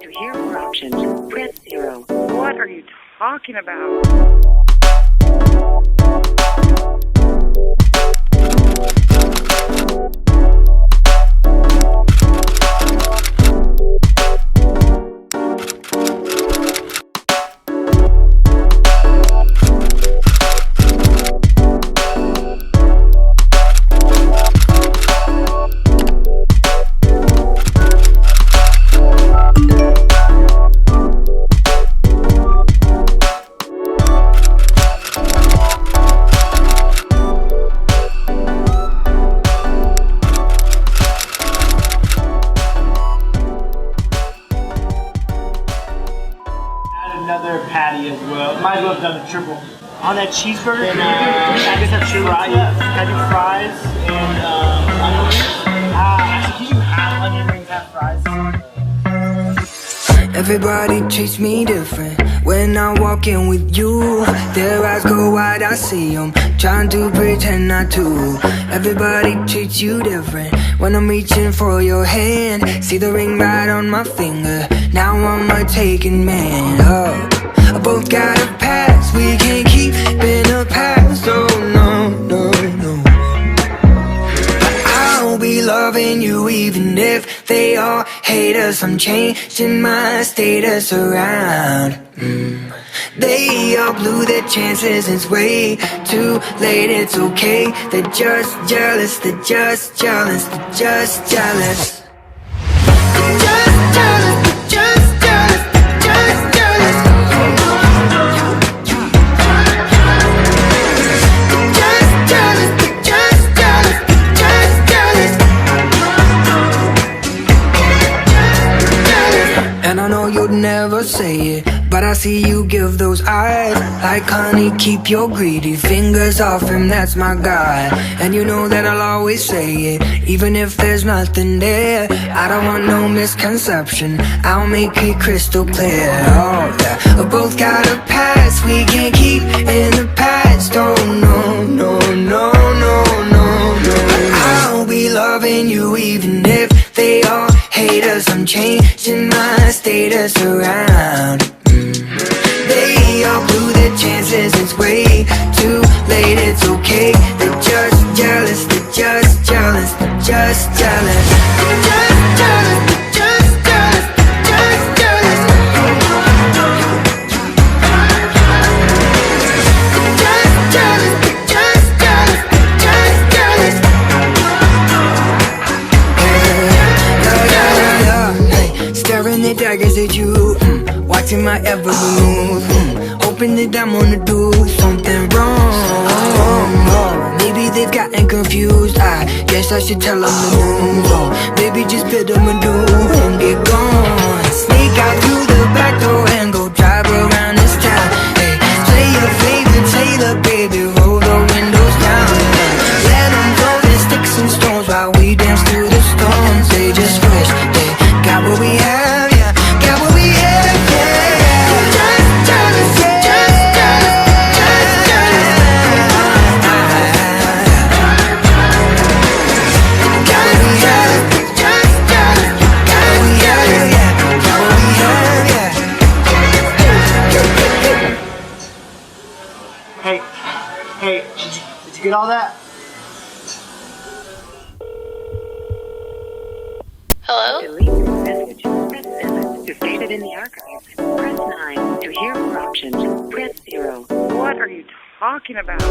To hear more options, press 0. What are you talking about? Another patty as well. Might as well have done a triple. On that cheeseburger, and I guess that's fries. Can I do fries and onion rings? Actually, can you have onion rings and fries? Everybody treats me different when I walk in with you. Their eyes go wide, I see them trying to pretend not to. Everybody treats you different when I'm reaching for your hand. See the ring right on my finger, now I'm a taken man. Oh, I both got a past, we can't keep in the past. Oh no, no, no. I'll be loving you even if they all hate us. I'm changing my status around. They all blew their chances, it's way too late. It's okay, they're just jealous, they're just jealous, they're just jealous. They're just jealous, they're just jealous, they're just jealous. They're just jealous, they're just jealous, they're just jealous. And I know you'd never say it, but I see you give those eyes like honey, keep your greedy fingers off him, that's my guy. And you know that I'll always say it, even if there's nothing there. I don't want no misconception, I'll make it crystal clear. Oh yeah, we both got a past, we can't keep in the past. Oh no, no, no, no, no, no. I'll be loving you even if they all hate us. I'm changing my status around. They all blew their chances, it's way too late. It's okay, they're just jealous, they're just jealous, they're just jealous. They're just jealous, they're just jealous, they're just jealous. They're just jealous, they're just jealous, they're just jealous. Hey, staring at daggers at you, watching my every move, hoping that I'm gonna do something wrong. Maybe they've gotten confused, I guess I should tell them the news. Oh, maybe just bid them adieu and get gone. Sneak out through the back door and go drive around this town. Hey, play your favorite Taylor, baby, roll the windows down. Let them throw their sticks and stones while we dance through the storms. They just wish they got what we have, yeah, got what we have, yeah. Hey, did you get all that? Hello? Delete this message. Press 7 to save it in the archives. Press 9 to hear more options. Press 0. What are you talking about?